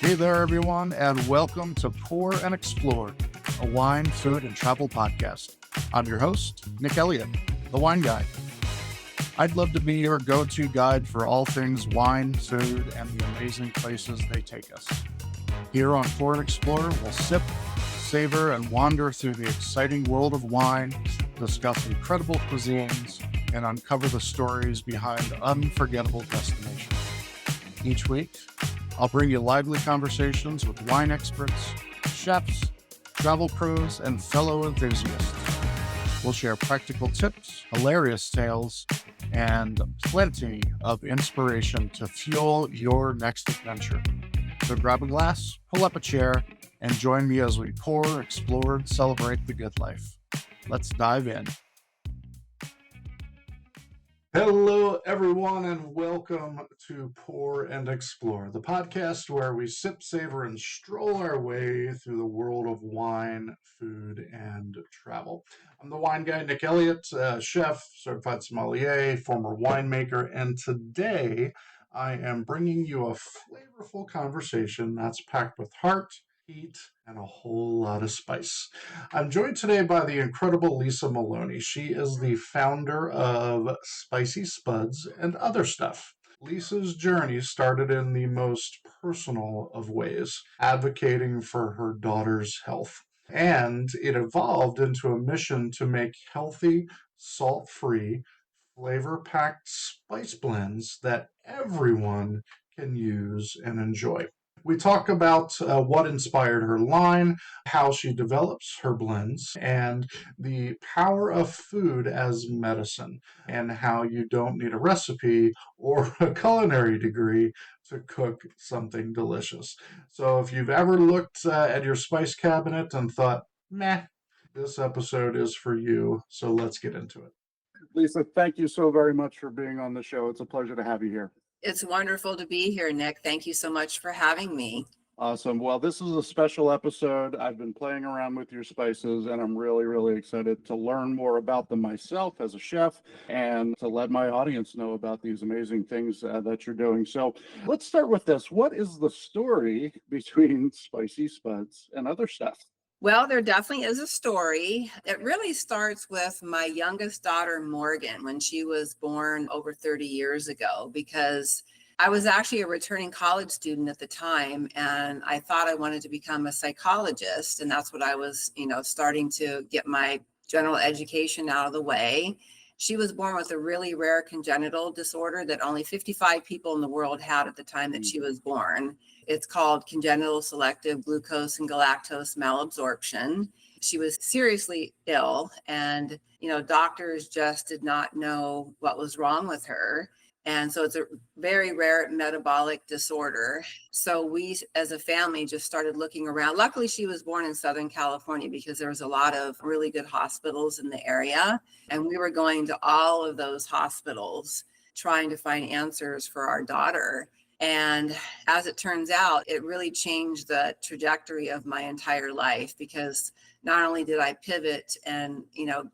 Hey there, everyone, and welcome to Pour and Explore, a wine, food, and travel podcast. I'm your host, Nick Elliott, the wine guy. I'd love to be your go-to guide for all things wine, food, and the amazing places they take us. Here on Pour and Explore, we'll sip, savor, and wander through the exciting world of wine, discuss incredible cuisines, and uncover the stories behind unforgettable destinations. Each week, I'll bring you lively conversations with wine experts, chefs, travel pros, and fellow enthusiasts. We'll share practical tips, hilarious tales, and plenty of inspiration to fuel your next adventure. So grab a glass, pull up a chair, and join me as we pour, explore, and celebrate the good life. Let's dive in. Hello, everyone, and welcome to Pour and Explore, the podcast where we sip, savor, and stroll our way through the world of wine, food, and travel. I'm the wine guy, Nick Elliott, chef, certified sommelier, former winemaker, and today I am bringing you a flavorful conversation that's packed with heart, heat, and a whole lot of spice. I'm joined today by the incredible Lisa Maloney. She is the founder of Spicy Spuds and Other Stuff. Lisa's journey started in the most personal of ways, advocating for her daughter's health. And it evolved into a mission to make healthy, salt-free, flavor-packed spice blends that everyone can use and enjoy. We talk about what inspired her line, how she develops her blends, and the power of food as medicine, and how you don't need a recipe or a culinary degree to cook something delicious. So if you've ever looked at your spice cabinet and thought, meh, this episode is for you, so let's get into it. Lisa, thank you so very much for being on the show. It's a pleasure to have you here. It's wonderful to be here, Nick. Thank you so much for having me. Awesome. Well, this is a special episode. I've been playing around with your spices, and I'm really, really excited to learn more about them myself as a chef and to let my audience know about these amazing things that you're doing. So let's start with this. What is the story between Spicy Spuds and Other Stuff? Well, there definitely is a story. It really starts with my youngest daughter, Morgan, when she was born over 30 years ago, because I was actually a returning college student at the time, and I thought I wanted to become a psychologist. And that's what I was, starting to get my general education out of the way. She was born with a really rare congenital disorder that only 55 people in the world had at the time that she was born. It's called congenital selective glucose and galactose malabsorption. She was seriously ill, and doctors just did not know what was wrong with her. And so it's a very rare metabolic disorder. So we, as a family, just started looking around. Luckily, she was born in Southern California because there was a lot of really good hospitals in the area. And we were going to all of those hospitals trying to find answers for our daughter. And as it turns out, it really changed the trajectory of my entire life, because not only did I pivot and,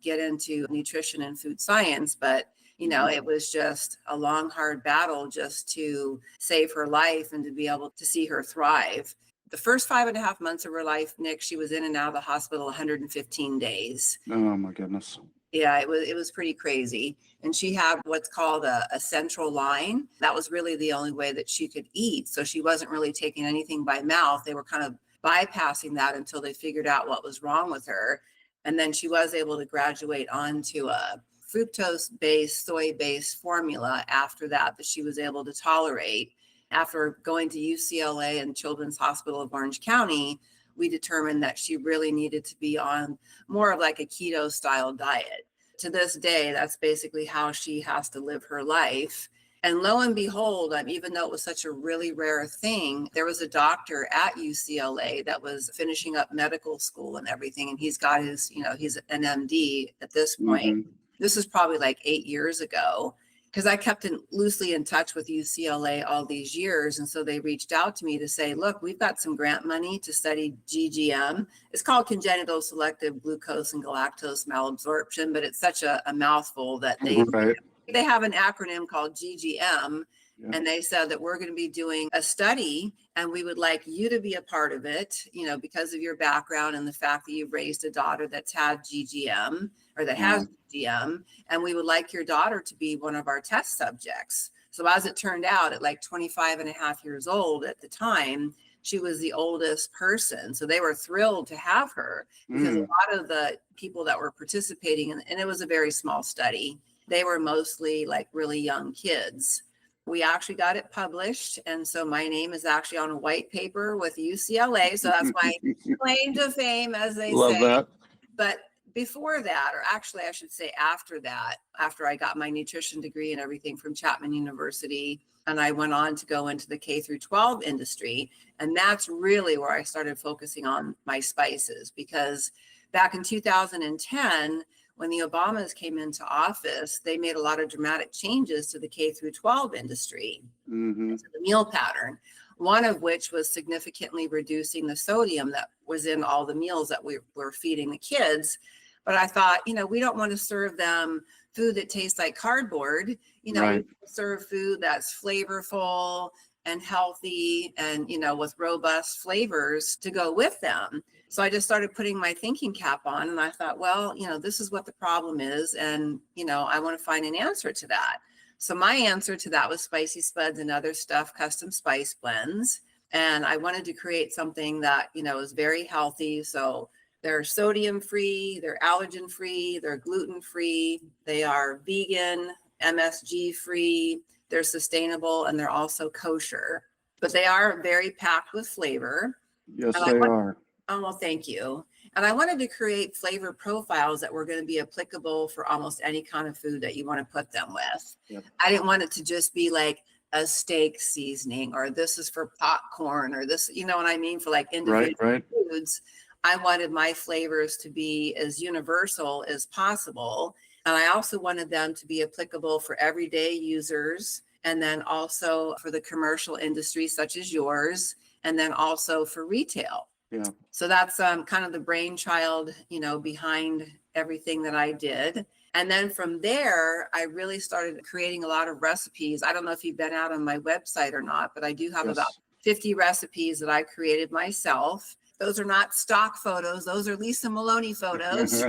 get into nutrition and food science, but it was just a long, hard battle just to save her life and to be able to see her thrive. The first 5.5 months of her life, Nick, she was in and out of the hospital 115 days. Oh, my goodness. Yeah, it was pretty crazy. And she had what's called a central line. That was really the only way that she could eat. So she wasn't really taking anything by mouth. They were kind of bypassing that until they figured out what was wrong with her. And then she was able to graduate onto a fructose-based, soy-based formula after that she was able to tolerate. After going to UCLA and Children's Hospital of Orange County, we determined that she really needed to be on more of like a keto style diet. To this day, that's basically how she has to live her life. And lo and behold, even though it was such a really rare thing, there was a doctor at UCLA that was finishing up medical school and everything. And he's got his, he's an MD at this point. Mm-hmm. This is probably like 8 years ago, because I kept loosely in touch with UCLA all these years. And so they reached out to me to say, look, we've got some grant money to study GGM. It's called congenital selective glucose and galactose malabsorption, but it's such a mouthful that they have an acronym called GGM. Yeah. And they said that we're going to be doing a study and we would like you to be a part of it, because of your background and the fact that you've raised a daughter that's had GGM or that has GGM. And we would like your daughter to be one of our test subjects. So as it turned out, at like 25 and a half years old at the time, she was the oldest person. So they were thrilled to have her because a lot of the people that were participating, and it was a very small study, they were mostly like really young kids. We actually got it published. And so my name is actually on a white paper with UCLA. So that's my claim to fame, as they Love say. that. But before that, or actually I should say after that, after I got my nutrition degree and everything from Chapman University, and I went on to go into the K through 12 industry. And that's really where I started focusing on my spices, because back in 2010, when the Obamas came into office, they made a lot of dramatic changes to the K through 12 industry, to the meal pattern, one of which was significantly reducing the sodium that was in all the meals that we were feeding the kids. But I thought, we don't want to serve them food that tastes like cardboard. We serve food that's flavorful and healthy and, with robust flavors to go with them. So I just started putting my thinking cap on and I thought, well, this is what the problem is. And, I want to find an answer to that. So my answer to that was Spicy Spuds and Other Stuff custom spice blends. And I wanted to create something that, is very healthy. So they're sodium free, they're allergen free, they're gluten free, they are vegan, MSG free, they're sustainable, and they're also kosher. But they are very packed with flavor. Yes, they are. Oh, well, thank you. And I wanted to create flavor profiles that were going to be applicable for almost any kind of food that you want to put them with. Yep. I didn't want it to just be like a steak seasoning, or this is for popcorn, or this, you know what I mean, for like individual foods. I wanted my flavors to be as universal as possible. And I also wanted them to be applicable for everyday users, and then also for the commercial industry, such as yours, and then also for retail. Yeah. So that's kind of the brainchild, behind everything that I did. And then from there, I really started creating a lot of recipes. I don't know if you've been out on my website or not, but I do have about 50 recipes that I created myself. Those are not stock photos. Those are Lisa Maloney photos.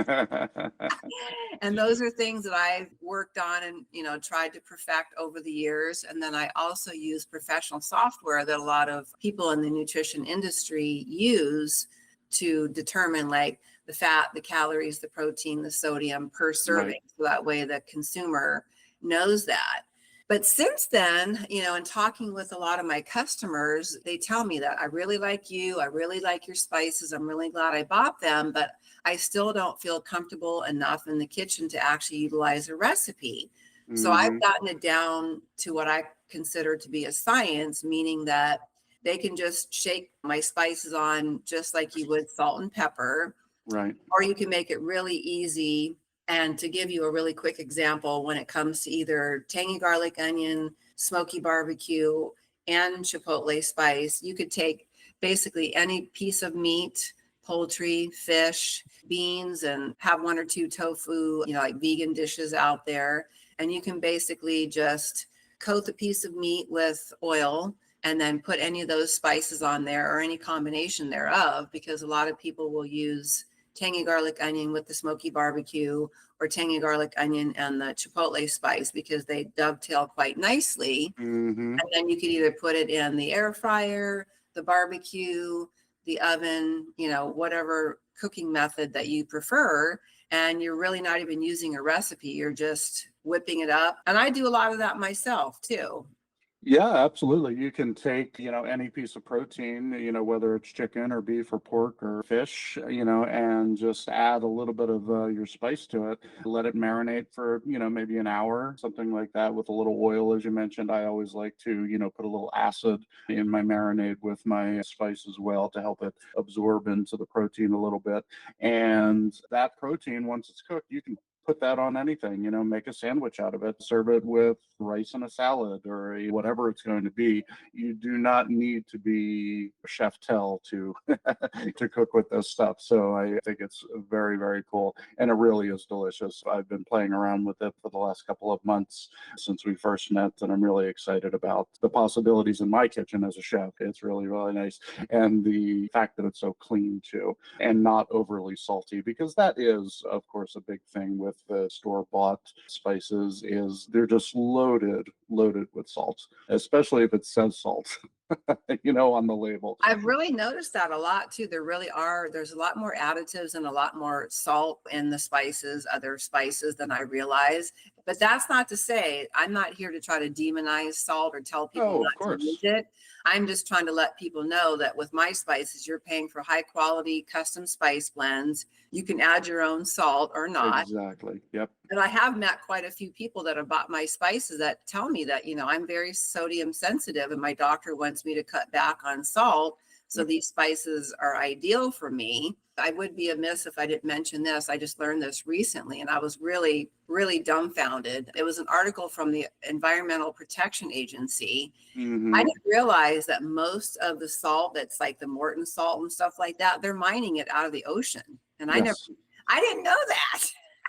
And those are things that I've worked on and, tried to perfect over the years. And then I also use professional software that a lot of people in the nutrition industry use to determine like the fat, the calories, the protein, the sodium per serving. So that way the consumer knows that. But since then, in talking with a lot of my customers, they tell me that I really like you. I really like your spices. I'm really glad I bought them, but I still don't feel comfortable enough in the kitchen to actually utilize a recipe. So I've gotten it down to what I consider to be a science, meaning that they can just shake my spices on just like you would salt and pepper. Right. Or you can make it really easy. And to give you a really quick example, when it comes to either tangy garlic onion, smoky barbecue, and chipotle spice, you could take basically any piece of meat, poultry, fish, beans, and have one or two tofu, like vegan dishes out there. And you can basically just coat the piece of meat with oil and then put any of those spices on there or any combination thereof, because a lot of people will use tangy garlic onion with the smoky barbecue or tangy garlic onion and the chipotle spice because they dovetail quite nicely. And then you could either put it in the air fryer, the barbecue, the oven, whatever cooking method that you prefer. And you're really not even using a recipe. You're just whipping it up. And I do a lot of that myself too. Yeah, absolutely. You can take, any piece of protein, whether it's chicken or beef or pork or fish, and just add a little bit of your spice to it. Let it marinate for, maybe an hour, something like that, with a little oil, as you mentioned. I always like to, put a little acid in my marinade with my spice as well to help it absorb into the protein a little bit. And that protein, once it's cooked, you can put that on anything, make a sandwich out of it, serve it with rice and a salad or whatever it's going to be. You do not need to be chef tell to to cook with this stuff. So I think it's very, very cool. And it really is delicious. I've been playing around with it for the last couple of months since we first met, and I'm really excited about the possibilities in my kitchen as a chef. It's really, really nice. And the fact that it's so clean too, and not overly salty, because that is, of course, a big thing with the store-bought spices is they're just loaded with salt, especially if it says salt, on the label. I've really noticed that a lot too. There's a lot more additives and a lot more salt in the spices, other spices than I realize. But that's not to say I'm not here to try to demonize salt or tell people not to use it. I'm just trying to let people know that with my spices, you're paying for high quality custom spice blends. You can add your own salt or not. Exactly. Yep. And I have met quite a few people that have bought my spices that tell me that, I'm very sodium sensitive and my doctor wants me to cut back on salt. So these spices are ideal for me. I would be amiss if I didn't mention this. I just learned this recently and I was really, really dumbfounded. It was an article from the Environmental Protection Agency. Mm-hmm. I didn't realize that most of the salt that's like the Morton salt and stuff like that, they're mining it out of the ocean. And I didn't know that.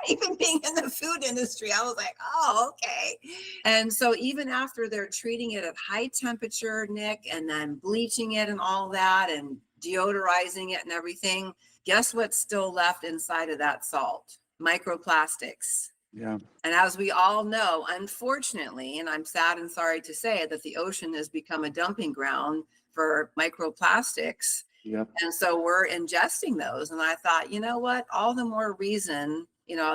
Even being in the food industry, I was like, oh, okay. And so even after they're treating it at high temperature, Nick, and then bleaching it and all that and deodorizing it and everything, guess what's still left inside of that salt? Microplastics. Yeah. And as we all know, unfortunately, and I'm sad and sorry to say it, that the ocean has become a dumping ground for microplastics. Yep. And so we're ingesting those. And I thought, you know what? All the more reason,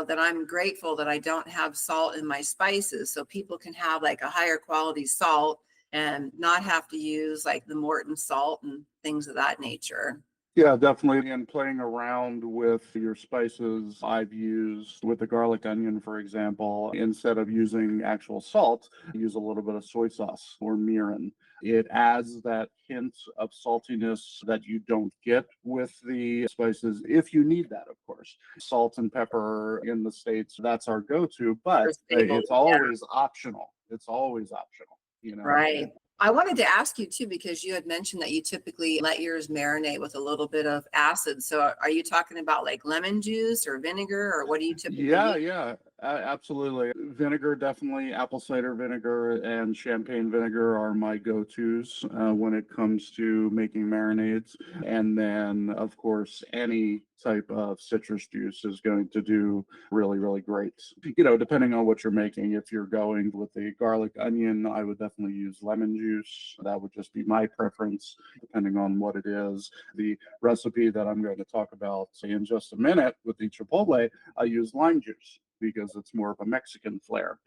that I'm grateful that I don't have salt in my spices. So people can have like a higher quality salt and not have to use like the Morton salt and things of that nature. Yeah, definitely. And playing around with your spices, I've used with the garlic onion, for example, instead of using actual salt, use a little bit of soy sauce or mirin. It adds that hint of saltiness that you don't get with the spices if you need that, of course. Salt and pepper in the States, that's our go-to, but it's always optional. It's always optional, Right. I wanted to ask you too, because you had mentioned that you typically let yours marinate with a little bit of acid. So are you talking about like lemon juice or vinegar, or what do you typically use? Yeah, absolutely. Vinegar, definitely. Apple cider vinegar and champagne vinegar are my go-tos when it comes to making marinades. And then, of course, any type of citrus juice is going to do really, really great. Depending on what you're making. If you're going with the garlic onion, I would definitely use lemon juice. That would just be my preference, depending on what it is. The recipe that I'm going to talk about in just a minute with the chipotle, I use lime juice because it's more of a Mexican flair,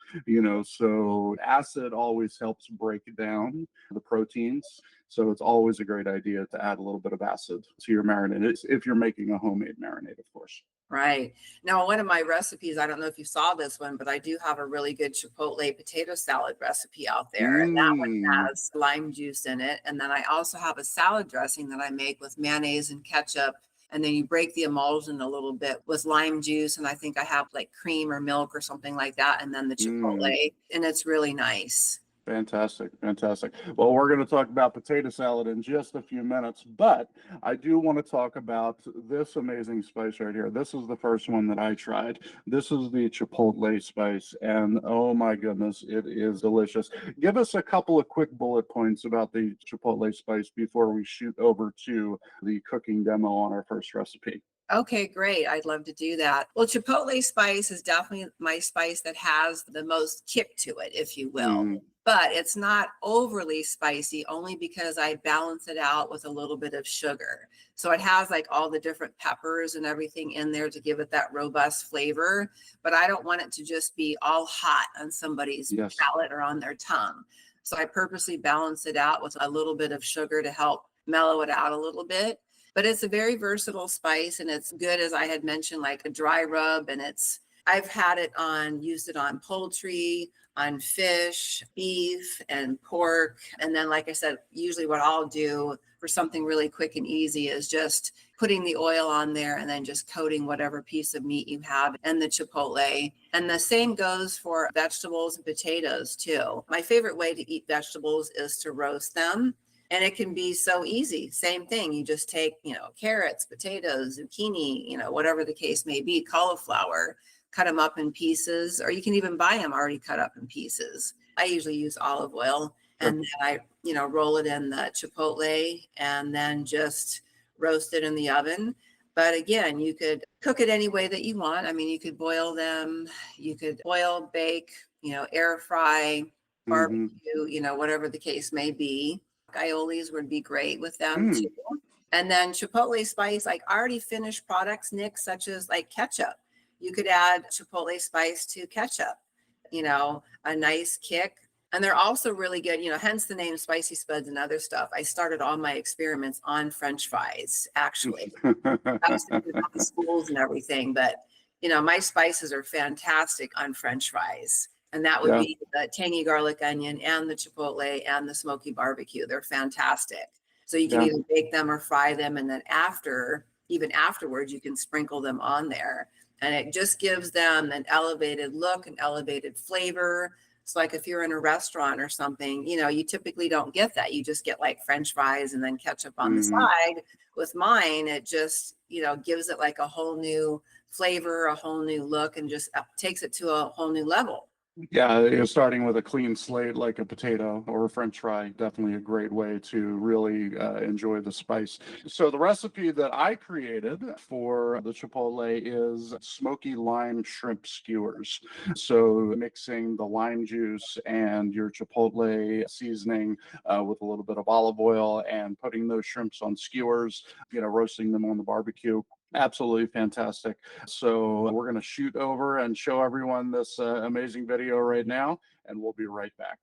so acid always helps break down the proteins. So it's always a great idea to add a little bit of acid to your marinade if you're making a homemade marinade, of course. Right. Now, one of my recipes, I don't know if you saw this one, but I do have a really good chipotle potato salad recipe out there. And that one has lime juice in it. And then I also have a salad dressing that I make with mayonnaise and ketchup. And then you break the emulsion a little bit with lime juice. And I think I have like cream or milk or something like that. And then the chipotle, and it's really nice. Fantastic. Well, we're going to talk about potato salad in just a few minutes, but I do want to talk about this amazing spice right here. This is the first one that I tried. This is the chipotle spice, and oh my goodness, it is delicious. Give us a couple of quick bullet points about the chipotle spice before we shoot over to the cooking demo on our first recipe. Okay, great. I'd love to do that. Well, chipotle spice is definitely my spice that has the most kick to it, if you will. But it's not overly spicy, only because I balance it out with a little bit of sugar. So it has like all the different peppers and everything in there to give it that robust flavor. But I don't want it to just be all hot on somebody's palate or on their tongue. So I purposely balance it out with a little bit of sugar to help mellow it out a little bit. But it's a very versatile spice, and it's good, as I had mentioned, like a dry rub, and I've used it on poultry, on fish, beef, and pork. And then, like I said, usually what I'll do for something really quick and easy is just putting the oil on there and then just coating whatever piece of meat you have and the chipotle. And the same goes for vegetables and potatoes too. My favorite way to eat vegetables is to roast them. And it can be so easy. Same thing. You just take, carrots, potatoes, zucchini, whatever the case may be, cauliflower, cut them up in pieces, or you can even buy them already cut up in pieces. I usually use olive oil, and then I, roll it in the chipotle and then just roast it in the oven. But again, you could cook it any way that you want. I mean, you could boil them, you could boil, bake, air fry, barbecue, whatever the case may be. Aiolis would be great with them too. And then chipotle spice, like already finished products, Nick, such as like ketchup. You could add chipotle spice to ketchup, a nice kick. And they're also really good, hence the name Spicy Spuds and Other Stuff. I started all my experiments on French fries, actually. I was thinking about the schools and everything, but, my spices are fantastic on French fries. And that would be the tangy garlic onion and the chipotle and the smoky barbecue. They're fantastic. So you can either bake them or fry them. And then even afterwards, you can sprinkle them on there. And it just gives them an elevated look, an elevated flavor. It's like if you're in a restaurant or something, you typically don't get that. You just get like French fries and then ketchup on the side. With mine, it just, gives it like a whole new flavor, a whole new look, and just takes it to a whole new level. Yeah, starting with a clean slate like a potato or a French fry, definitely a great way to really enjoy the spice. So the recipe that I created for the chipotle is smoky lime shrimp skewers. So mixing the lime juice and your chipotle seasoning with a little bit of olive oil and putting those shrimps on skewers, roasting them on the barbecue. Absolutely fantastic. So we're going to shoot over and show everyone this amazing video right now, and we'll be right back.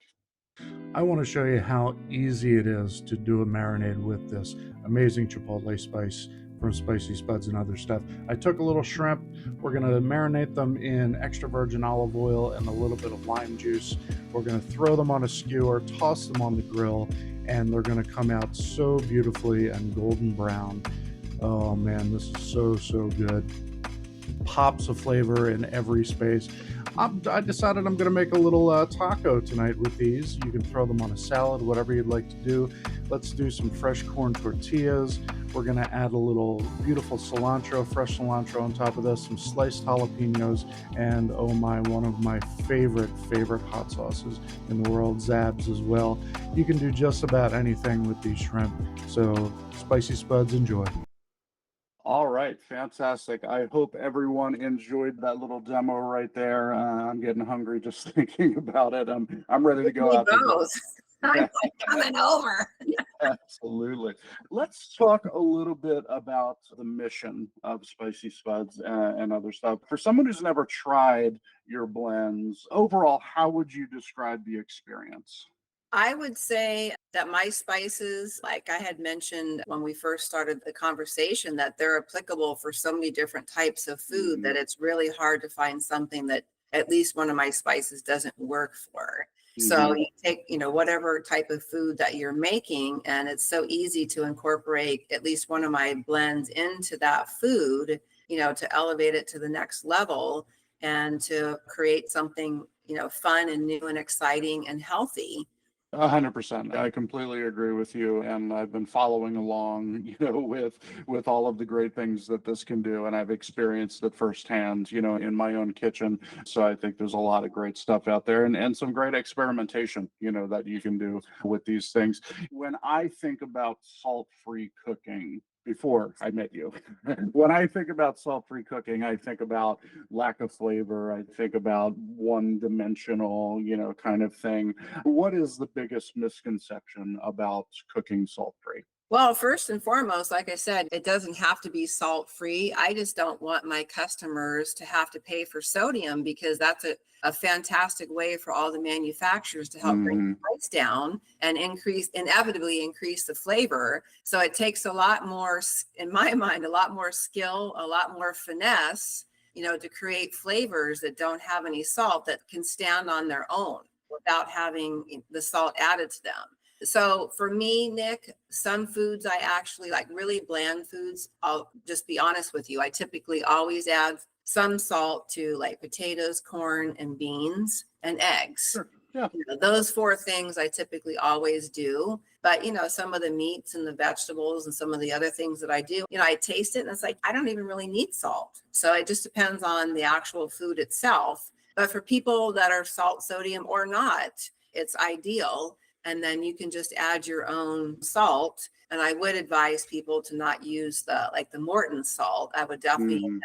I want to show you how easy it is to do a marinade with this amazing chipotle spice from Spicy Spuds and Other Stuff. I took a little shrimp. We're going to marinate them in extra virgin olive oil and a little bit of lime juice. We're going to throw them on a skewer, toss them on the grill, and they're going to come out so beautifully and golden brown. Oh man, this is so good. Pops of flavor in every space. I decided I'm going to make a little taco tonight with these. You can throw them on a salad, whatever you'd like to do. Let's do some fresh corn tortillas. We're going to add a little beautiful cilantro, fresh cilantro on top of this, some sliced jalapenos, and oh my, one of my favorite hot sauces in the world, Zab's as well. You can do just about anything with these shrimp. So Spicy Spuds, enjoy. All right, fantastic. I hope everyone enjoyed that little demo right there. I'm getting hungry just thinking about it. I'm ready to go out. I'm coming over. Absolutely. Let's talk a little bit about the mission of Spicy Spuds and Other Stuff. For someone who's never tried your blends, overall, how would you describe the experience? I would say that my spices, like I had mentioned when we first started the conversation, that they're applicable for so many different types of food that it's really hard to find something that at least one of my spices doesn't work for. So you take, whatever type of food that you're making, and it's so easy to incorporate at least one of my blends into that food, to elevate it to the next level and to create something, fun and new and exciting and healthy. 100%. I completely agree with you, and I've been following along, with all of the great things that this can do, and I've experienced it firsthand, in my own kitchen. So I think there's a lot of great stuff out there, and some great experimentation, that you can do with these things. When I think about salt-free cooking, before I met you. When I think about salt-free cooking, I think about lack of flavor. I think about one-dimensional, kind of thing. What is the biggest misconception about cooking salt-free? Well, first and foremost, like I said, it doesn't have to be salt-free. I just don't want my customers to have to pay for sodium, because that's a fantastic way for all the manufacturers to help bring the price down and inevitably increase the flavor. So it takes a lot more, in my mind, a lot more skill, a lot more finesse, to create flavors that don't have any salt that can stand on their own without having the salt added to them. So for me, Nick, some foods I actually like, really bland foods. I'll just be honest with you. I typically always add some salt to like potatoes, corn, and beans and eggs. Sure. Yeah. Those four things I typically always do. But, some of the meats and the vegetables and some of the other things that I do, I taste it and it's like, I don't even really need salt. So it just depends on the actual food itself. But for people that are salt, sodium or not, it's ideal. And then you can just add your own salt. And I would advise people to not use the Morton salt. I would definitely,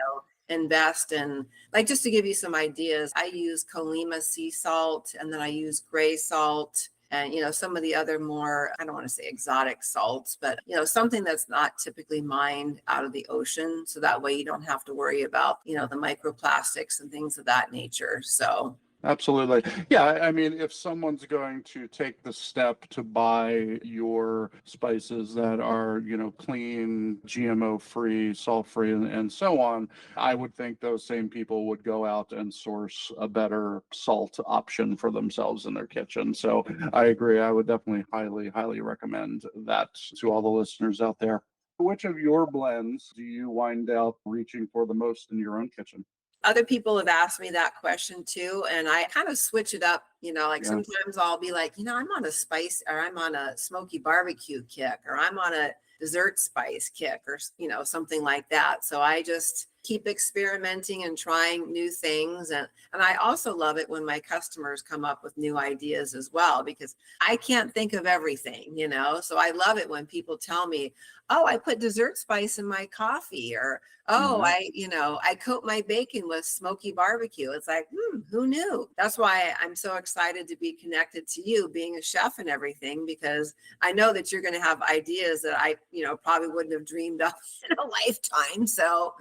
invest in, like, just to give you some ideas, I use Colima sea salt, and then I use gray salt, and some of the other more, I don't want to say exotic salts, but something that's not typically mined out of the ocean, so that way you don't have to worry about the microplastics and things of that nature. So absolutely. Yeah, I mean, if someone's going to take the step to buy your spices that are, clean, GMO-free, salt-free, and so on, I would think those same people would go out and source a better salt option for themselves in their kitchen. So I agree. I would definitely highly, highly recommend that to all the listeners out there. Which of your blends do you wind up reaching for the most in your own kitchen? Other people have asked me that question too, and I kind of switch it up. Sometimes I'll be like, I'm on a spice, or I'm on a smoky barbecue kick, or I'm on a dessert spice kick, or something like that. So I just keep experimenting and trying new things, and I also love it when my customers come up with new ideas as well, because I can't think of everything, so I love it when people tell me, oh, I put dessert spice in my coffee, or oh, I coat my bacon with smoky barbecue. It's like, who knew? That's why I'm so excited to be connected to you, being a chef and everything, because I know that you're going to have ideas that I, probably wouldn't have dreamed of in a lifetime. So,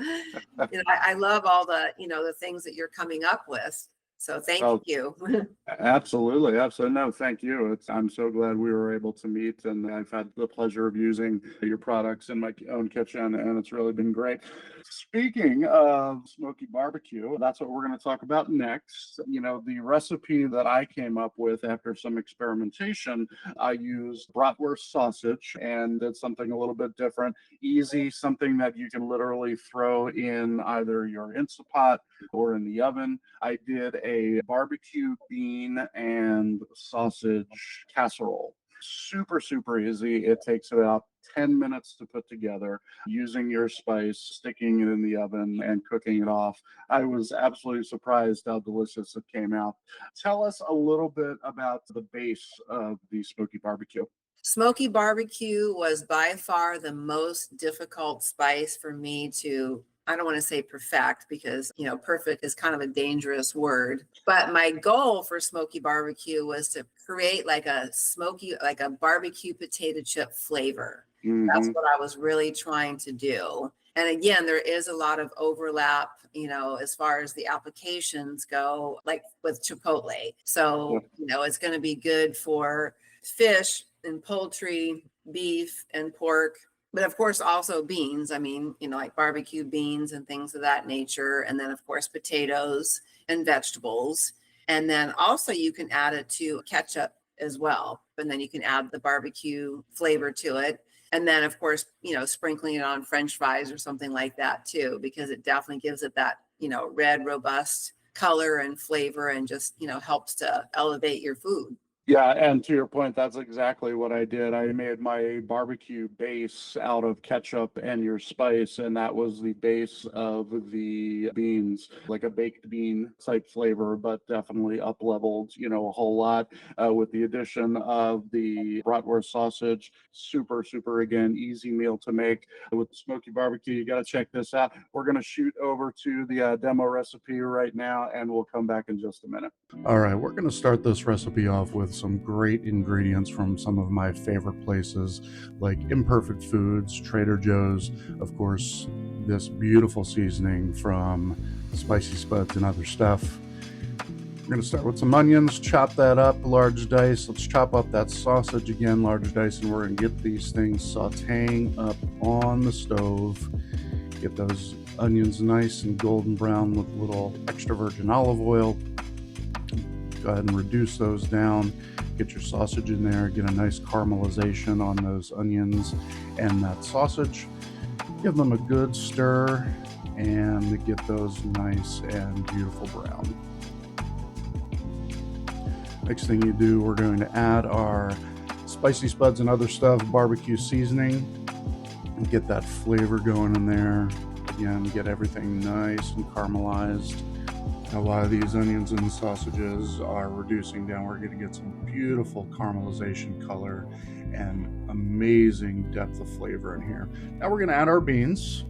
I love all the, the things that you're coming up with. So thank you. Absolutely. Absolutely. No, thank you. I'm so glad we were able to meet, and I've had the pleasure of using your products in my own kitchen, and it's really been great. Speaking of smoky barbecue, that's what we're going to talk about next. The recipe that I came up with after some experimentation, I used bratwurst sausage and did something a little bit different, easy, something that you can literally throw in either your Instant Pot or in the oven. I did a barbecue bean and sausage casserole. Super, super easy. It takes about 10 minutes to put together, using your spice, sticking it in the oven, and cooking it off. I was absolutely surprised how delicious it came out. Tell us a little bit about the base of the smoky barbecue. Smoky barbecue was by far the most difficult spice for me to, I don't want to say perfect, because, perfect is kind of a dangerous word. But my goal for smoky barbecue was to create like a barbecue potato chip flavor. That's what I was really trying to do. And again, there is a lot of overlap, as far as the applications go, like with Chipotle. So, it's going to be good for fish and poultry, beef and pork, but of course also beans. I mean, like barbecue beans and things of that nature. And then of course, potatoes and vegetables. And then also you can add it to ketchup as well. And then you can add the barbecue flavor to it. And then of course, sprinkling it on French fries or something like that too, because it definitely gives it that, red, robust color and flavor, and just, helps to elevate your food. Yeah, and to your point, that's exactly what I did. I made my barbecue base out of ketchup and your spice, and that was the base of the beans, like a baked bean type flavor, but definitely up-leveled, a whole lot with the addition of the bratwurst sausage. Super, super, again, easy meal to make. With the smoky barbecue, you got to check this out. We're going to shoot over to the demo recipe right now, and we'll come back in just a minute. All right, we're going to start this recipe off with some great ingredients from some of my favorite places, like Imperfect Foods, Trader Joe's, of course, this beautiful seasoning from Spicy Spuds and Other Stuff. We're going to start with some onions, chop that up, large dice. Let's chop up that sausage again, large dice, and we're going to get these things sauteing up on the stove. Get those onions nice and golden brown with a little extra virgin olive oil. Go ahead and reduce those down. Get your sausage in there, get a nice caramelization on those onions and that sausage. Give them a good stir and get those nice and beautiful brown. Next thing you do, we're going to add our Spicy Spuds and Other Stuff barbecue seasoning and get that flavor going in there. Again, get everything nice and caramelized. Now, while these onions and sausages are reducing down, we're going to get some beautiful caramelization color and amazing depth of flavor in here. Now we're going to add our beans.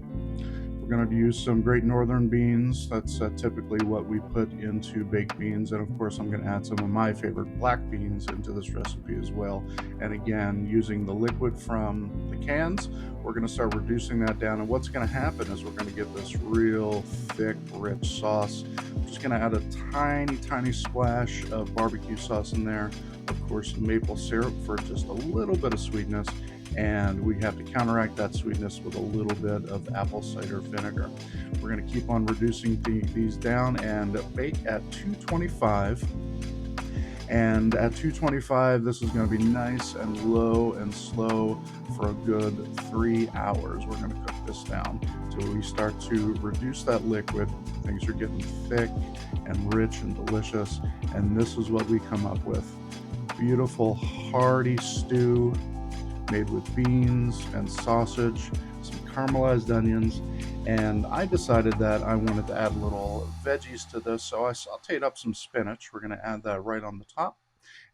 We're going to use some Great Northern beans. That's typically what we put into baked beans. And of course, I'm going to add some of my favorite black beans into this recipe as well. And again, using the liquid from the cans, we're going to start reducing that down. And what's going to happen is we're going to get this real thick, rich sauce. I'm just going to add a tiny splash of barbecue sauce in there. Of course, maple syrup for just a little bit of sweetness. And we have to counteract that sweetness with a little bit of apple cider vinegar. We're going to keep on reducing these down and bake at 225. And at 225, this is going to be nice and low and slow for a good 3 hours. We're going to cook this down until we start to reduce that liquid. Things are getting thick and rich and delicious. And this is what we come up with. Beautiful, hearty stew made with beans and sausage, some caramelized onions, and I decided that I wanted to add little veggies to this, so I sauteed up some spinach. We're going to add that right on the top,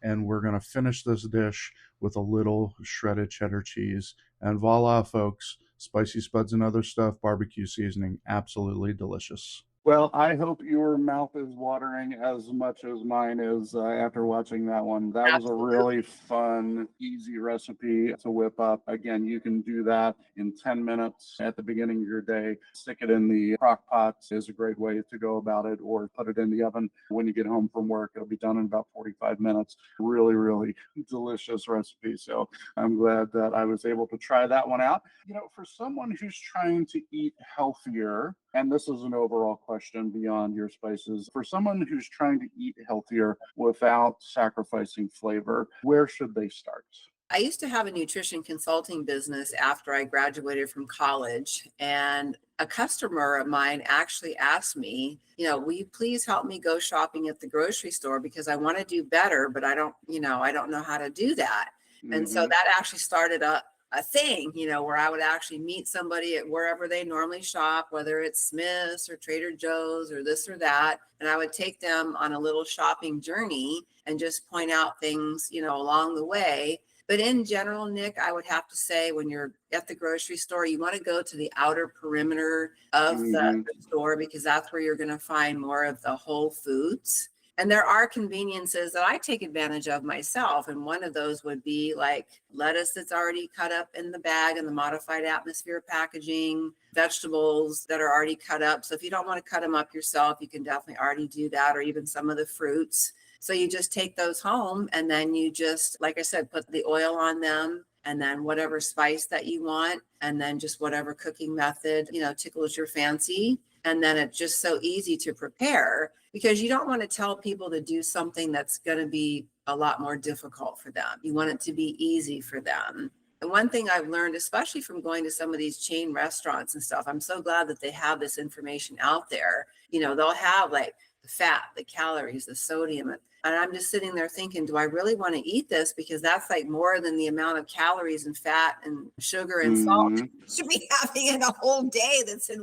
and we're going to finish this dish with a little shredded cheddar cheese, and voila, folks, Spicy Spuds and Other Stuff barbecue seasoning, absolutely delicious. Well, I hope your mouth is watering as much as mine is after watching that one. That was a really fun, easy recipe to whip up. Again, you can do that in 10 minutes at the beginning of your day. Stick it in the crock pot is a great way to go about it, or put it in the oven when you get home from work. It'll be done in about 45 minutes. Really delicious recipe. So I'm glad that I was able to try that one out. You know, for someone who's trying to eat healthier, and this is an overall question beyond your spices. For someone who's trying to eat healthier without sacrificing flavor, where should they start? I used to have a nutrition consulting business after I graduated from college, and a customer of mine actually asked me, will you please help me go shopping at the grocery store, because I want to do better, but I don't know how to do that. And so that actually started a thing, where I would actually meet somebody at wherever they normally shop, whether it's Smith's or Trader Joe's or this or that. And I would take them on a little shopping journey and just point out things, along the way. But in general, Nick, I would have to say, when you're at the grocery store, you want to go to the outer perimeter of the store, because that's where you're going to find more of the whole foods. And there are conveniences that I take advantage of myself. And one of those would be like lettuce that's already cut up in the bag in the modified atmosphere packaging, vegetables that are already cut up. So if you don't want to cut them up yourself, you can definitely already do that, or even some of the fruits. So you just take those home, and then you just, like I said, put the oil on them, and then whatever spice that you want, and then just whatever cooking method, tickles your fancy. And then it's just so easy to prepare, because you don't want to tell people to do something that's going to be a lot more difficult for them. You want it to be easy for them. And one thing I've learned, especially from going to some of these chain restaurants and stuff, I'm so glad that they have this information out there. They'll have like the fat, the calories, the sodium. And I'm just sitting there thinking, do I really want to eat this? Because that's like more than the amount of calories and fat and sugar and salt you should be having in a whole day that's in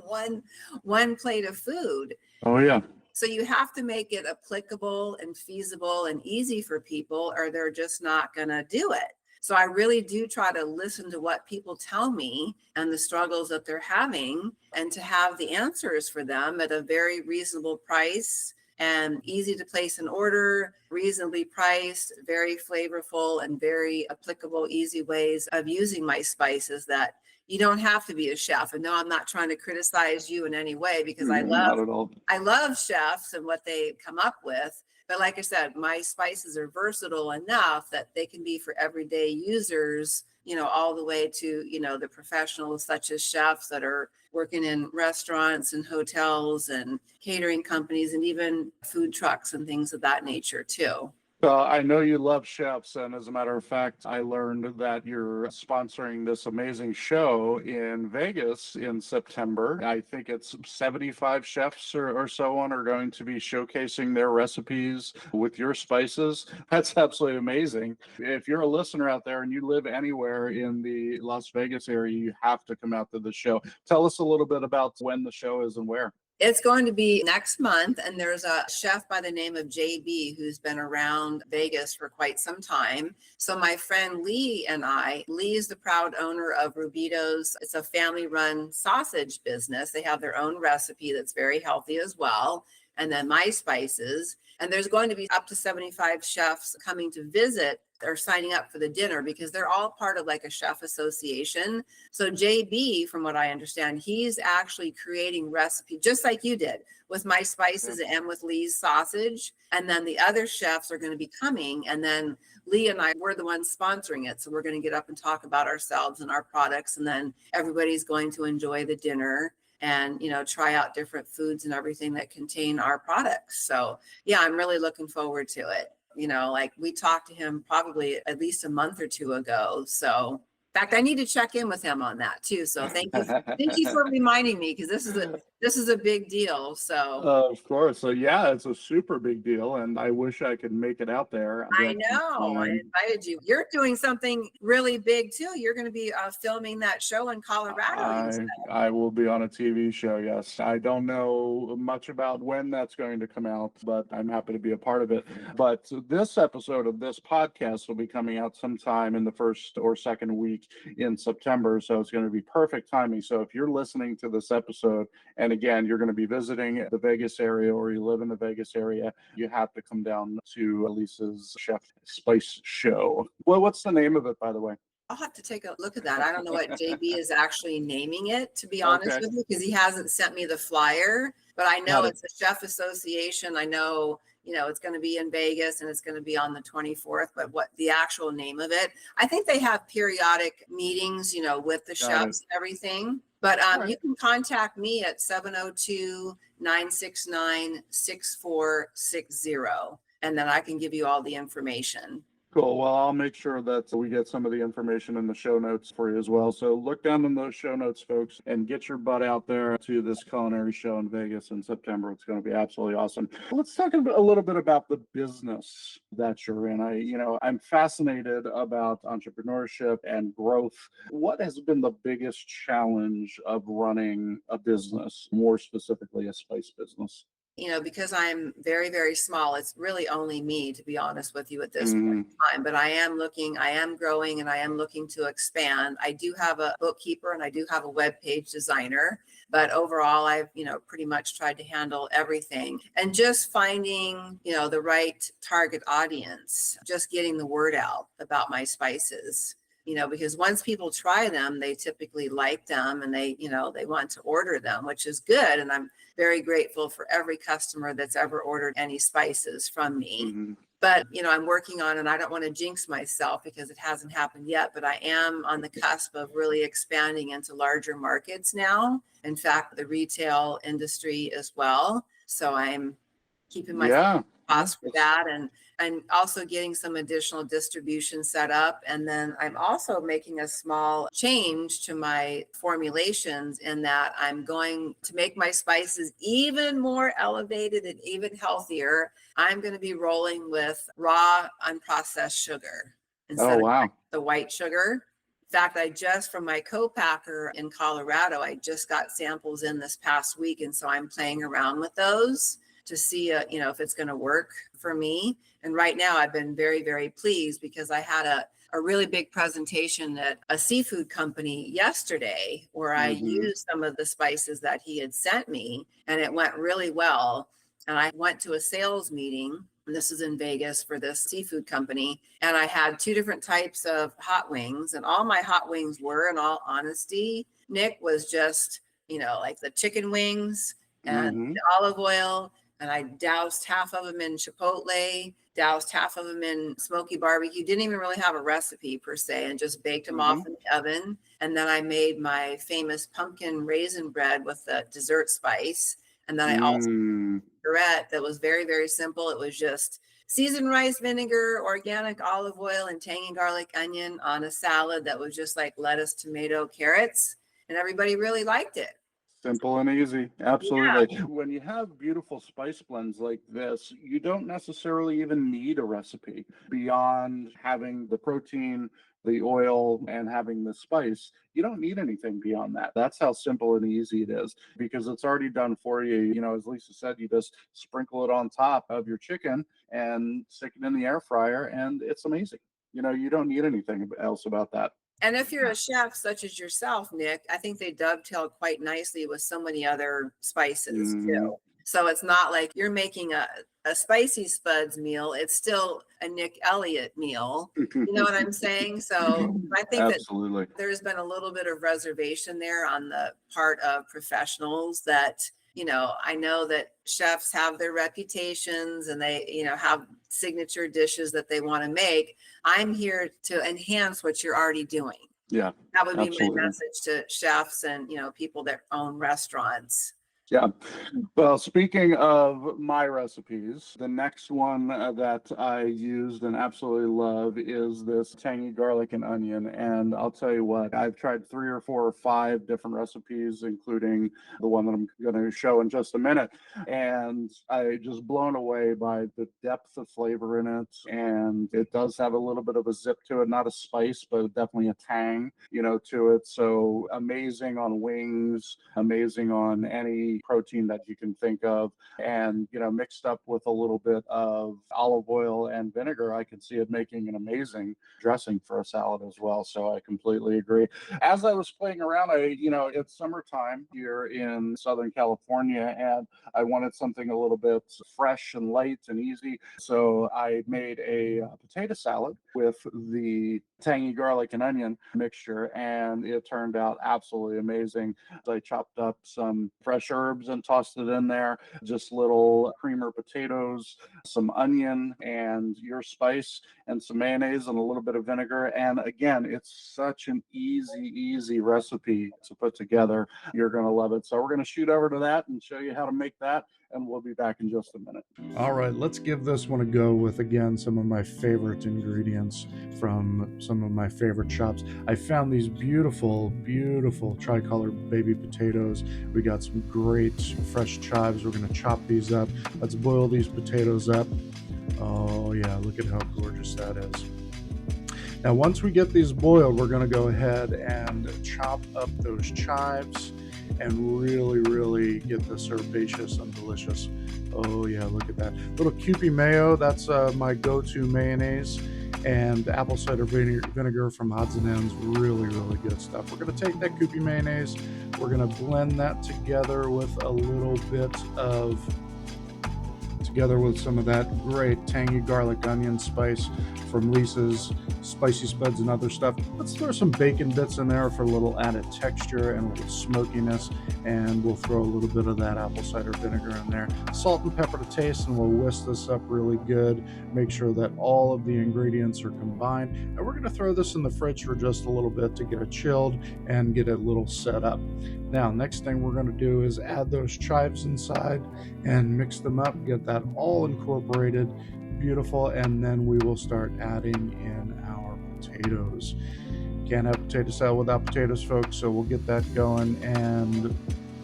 one plate of food. Oh, yeah. So you have to make it applicable and feasible and easy for people, or they're just not going to do it. So I really do try to listen to what people tell me and the struggles that they're having, and to have the answers for them at a very reasonable price and easy to place an order, reasonably priced, very flavorful, and very applicable, easy ways of using my spices that you don't have to be a chef. And no, I'm not trying to criticize you in any way, because I love chefs and what they come up with. But like I said, my spices are versatile enough that they can be for everyday users, all the way to, the professionals such as chefs that are working in restaurants and hotels and catering companies and even food trucks and things of that nature too. I know you love chefs, and as a matter of fact, I learned that you're sponsoring this amazing show in Vegas in September. I think it's 75 chefs or so on are going to be showcasing their recipes with your spices. That's absolutely amazing. If you're a listener out there and you live anywhere in the Las Vegas area, you have to come out to the show. Tell us a little bit about when the show is and where. It's going to be next month, and there's a chef by the name of JB who's been around Vegas for quite some time. So my friend Lee is the proud owner of Rubito's. It's a family-run sausage business. They have their own recipe that's very healthy as well, and then My Spices. And there's going to be up to 75 chefs coming to visit or signing up for the dinner because they're all part of like a chef association. So JB, from what I understand, he's actually creating recipe just like you did with My Spices and with Lee's sausage. And then the other chefs are going to be coming. And then Lee and I, we're the ones sponsoring it. So we're going to get up and talk about ourselves and our products. And then everybody's going to enjoy the dinner and, try out different foods and everything that contain our products. So yeah, I'm really looking forward to it. Like we talked to him probably at least a month or two ago. So in fact, I need to check in with him on that too. So thank you for reminding me because this is a big deal. So of course. So yeah, it's a super big deal, and I wish I could make it out there. I know. I invited you. You're doing something really big too. You're going to be filming that show in Colorado. I will be on a TV show. Yes, I don't know much about when that's going to come out, but I'm happy to be a part of it. But this episode of this podcast will be coming out sometime in the first or second week in September, so it's going to be perfect timing. So if you're listening to this episode, and again, you're going to be visiting the Vegas area or you live in the Vegas area, you have to come down to Lisa's Chef Spice Show. Well, what's the name of it, by the way? I'll have to take a look at that. I don't know what JB is actually naming it, to be honest with you, because he hasn't sent me the flyer, but I know it's a chef association. I know, it's going to be in Vegas and it's going to be on the 24th, but what the actual name of it, I think they have periodic meetings, with the chefs and everything. But you can contact me at 702-969-6460, and then I can give you all the information. Cool. Well, I'll make sure that we get some of the information in the show notes for you as well. So look down in those show notes, folks, and get your butt out there to this culinary show in Vegas in September. It's going to be absolutely awesome. Let's talk a little bit about the business that you're in. I'm fascinated about entrepreneurship and growth. What has been the biggest challenge of running a business, more specifically a spice business? Because I'm very, very small, it's really only me, to be honest with you at this point in time. But I am growing, and I am looking to expand. I do have a bookkeeper and I do have a web page designer, but overall, I've, pretty much tried to handle everything and just finding, the right target audience, just getting the word out about my spices. Because once people try them, they typically like them and they want to order them, which is good. And I'm very grateful for every customer that's ever ordered any spices from me. But, I'm working on, and I don't want to jinx myself because it hasn't happened yet, but I am on the cusp of really expanding into larger markets now. In fact, the retail industry as well. So I'm keeping myself cost for that and also getting some additional distribution set up. And then I'm also making a small change to my formulations in that I'm going to make my spices even more elevated and even healthier. I'm going to be rolling with raw unprocessed sugar instead of the white sugar. In fact, from my co-packer in Colorado, I just got samples in this past week. And so I'm playing around with those to see, if it's going to work for me. And right now I've been very, very pleased because I had a really big presentation at a seafood company yesterday where I used some of the spices that he had sent me, and it went really well. And I went to a sales meeting, and this is in Vegas for this seafood company. And I had 2 different types of hot wings, and all my hot wings were, in all honesty, Nick, was just, like the chicken wings and the olive oil and I doused half of them in chipotle, doused half of them in smoky barbecue. Didn't even really have a recipe per se, and just baked them off in the oven. And then I made my famous pumpkin raisin bread with the dessert spice. And then I also vinaigrette that was very, very simple. It was just seasoned rice vinegar, organic olive oil, and tangy garlic onion on a salad that was just like lettuce, tomato, carrots. And everybody really liked it. Simple and easy. Absolutely. Yeah. When you have beautiful spice blends like this, you don't necessarily even need a recipe beyond having the protein, the oil, and having the spice. You don't need anything beyond that. That's how simple and easy it is, because it's already done for you. You know, as Lisa said, you just sprinkle it on top of your chicken and stick it in the air fryer, and it's amazing. You know, you don't need anything else about that. And if you're a chef such as yourself, Nick, I think they dovetail quite nicely with so many other spices too. So it's not like you're making a Spicy Spuds meal. It's still a Nick Elliott meal. You know what I'm saying? So I think that there's been a little bit of reservation there on the part of professionals that, you know, I know that chefs have their reputations and they, you know, have signature dishes that they want to make. I'm here to enhance what you're already doing. Yeah. That would be my message to chefs and, you know, people that own restaurants. Yeah. Well, speaking of my recipes, the next one that I used and absolutely love is this tangy garlic and onion. And I'll tell you what, I've tried 3 or 4 or 5 different recipes, including the one that I'm going to show in just a minute. And I just blown away by the depth of flavor in it. And it does have a little bit of a zip to it, not a spice, but definitely a tang, you know, to it. So amazing on wings, amazing on any protein that you can think of, and you know, mixed up with a little bit of olive oil and vinegar, I could see it making an amazing dressing for a salad as well. So I completely agree. As I was playing around, it's summertime here in Southern California, and I wanted something a little bit fresh and light and easy. So I made a potato salad with the tangy garlic and onion mixture, and it turned out absolutely amazing. I chopped up some fresh herbs and tossed it in there, just little creamer potatoes, some onion and your spice, and some mayonnaise and a little bit of vinegar. And again, it's such an easy recipe to put together. You're going to love it. So we're going to shoot over to that and show you how to make that, and we'll be back in just a minute. All right, let's give this one a go with, again, some of my favorite ingredients from some of my favorite shops. I found these beautiful tricolor baby potatoes. We got some great fresh chives. We're going to chop these up. Let's boil these potatoes up. Oh yeah, look at how gorgeous that is. Now, once we get these boiled, we're going to go ahead and chop up those chives and really get this herbaceous and delicious. Oh yeah, look at that. Little Kewpie mayo, that's my go-to mayonnaise, and apple cider vinegar from Odds and Ends. Really good stuff. We're going to take that Kewpie mayonnaise, we're going to blend that together with a little bit of, together with some of that great tangy garlic onion spice from Lisa's Spicy Spuds and Other Stuff. Let's throw some bacon bits in there for a little added texture and a little smokiness, and we'll throw a little bit of that apple cider vinegar in there. Salt and pepper to taste, and we'll whisk this up really good. Make sure that all of the ingredients are combined, and we're going to throw this in the fridge for just a little bit to get it chilled and get it a little set up. Now, next thing we're going to do is add those chives inside and mix them up, get that all incorporated, beautiful, and then we will start adding in our potatoes. Can't have potato salad without potatoes, folks, so we'll get that going. And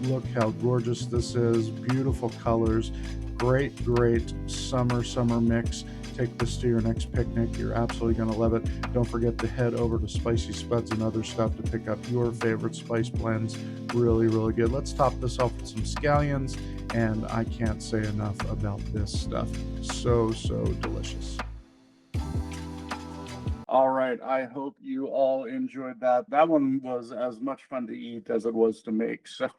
look how gorgeous this is. Beautiful colors. Great summer mix. Take this to your next picnic. You're absolutely going to love it. Don't forget to head over to Spicy Spuds and Other Stuff to pick up your favorite spice blends. Really good. Let's top this off with some scallions, and I can't say enough about this stuff. So delicious. All right. I hope you all enjoyed that. That one was as much fun to eat as it was to make. So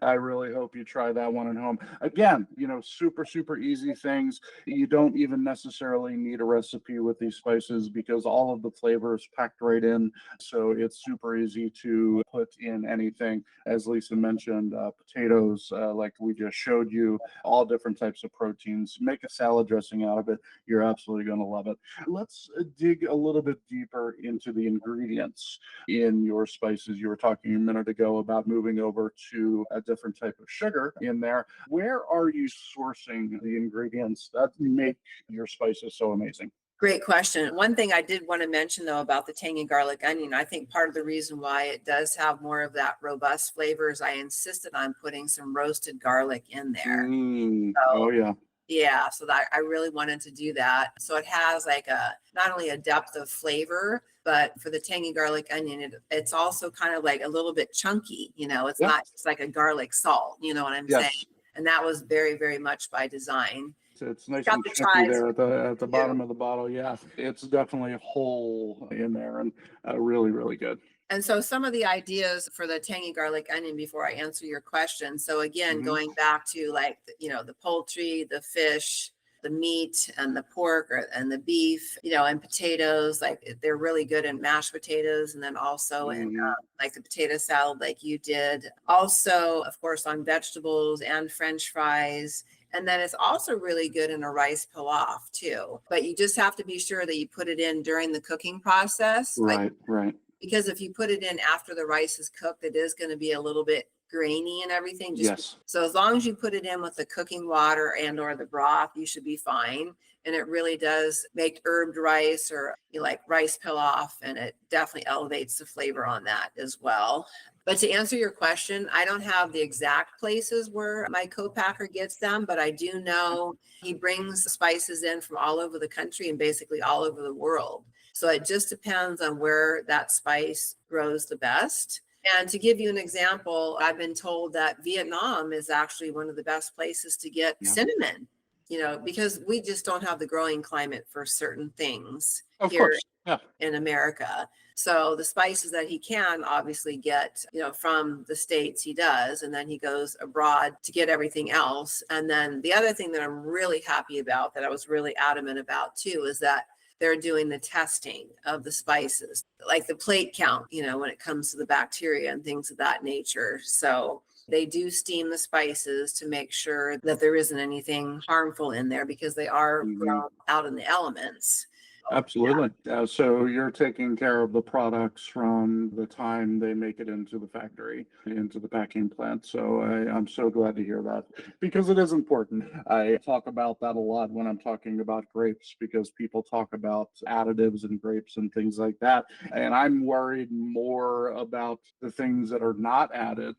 I really hope you try that one at home. Again, super, super easy things. You don't even necessarily need a recipe with these spices because all of the flavor is packed right in. So it's super easy to put in anything. As Lisa mentioned, potatoes, like we just showed you, all different types of proteins. Make a salad dressing out of it. You're absolutely going to love it. Let's dig a little bit deeper into the ingredients in your spices. You were talking a minute ago about moving over to a different type of sugar in there. Where are you sourcing the ingredients that make your spices so amazing? Great question. One thing I did want to mention though about the tangy garlic onion, I think part of the reason why it does have more of that robust flavor is I insisted on putting some roasted garlic in there. Oh So yeah. yeah, so that I really wanted to do that. So it has like a not only a depth of flavor, but for the tangy garlic onion, it's also kind of like a little bit chunky, it's Yep. not just like a garlic salt, you know what I'm saying? Yes. And that was very, very much by design. It's nice Got and the chunky chives there at the too. bottom of the bottle. Yeah, it's definitely whole in there and really, really good. And so some of the ideas for the tangy garlic onion before I answer your question. So again, Mhm. going back to like, the poultry, the fish, the meat and the pork and the beef, and potatoes, like they're really good in mashed potatoes. And then also in Mhm. like the potato salad, like you did. Also, of course, on vegetables and French fries. And then it's also really good in a rice pilaf too. But you just have to be sure that you put it in during the cooking process. Like, Right, right. because if you put it in after the rice is cooked, it is going to be a little bit grainy and everything. Yes. So as long as you put it in with the cooking water and or the broth, you should be fine. And it really does make herbed rice or you like rice pilaf, and it definitely elevates the flavor on that as well. But to answer your question, I don't have the exact places where my co-packer gets them, but I do know he brings spices in from all over the country and basically all over the world. So it just depends on where that spice grows the best. And to give you an example, I've been told that Vietnam is actually one of the best places to get Yeah. cinnamon, because we just don't have the growing climate for certain things Of here course. Yeah. in America. So the spices that he can obviously get, from the States, he does. And then he goes abroad to get everything else. And then the other thing that I'm really happy about, that I was really adamant about too, is that they're doing the testing of the spices, like the plate count, when it comes to the bacteria and things of that nature. So they do steam the spices to make sure that there isn't anything harmful in there because they are Mhm. grown out in the elements. Absolutely. So you're taking care of the products from the time they make it into the factory, into the packing plant. So I'm so glad to hear that because it is important. I talk about that a lot when I'm talking about grapes because people talk about additives in grapes and things like that. And I'm worried more about the things that are not added,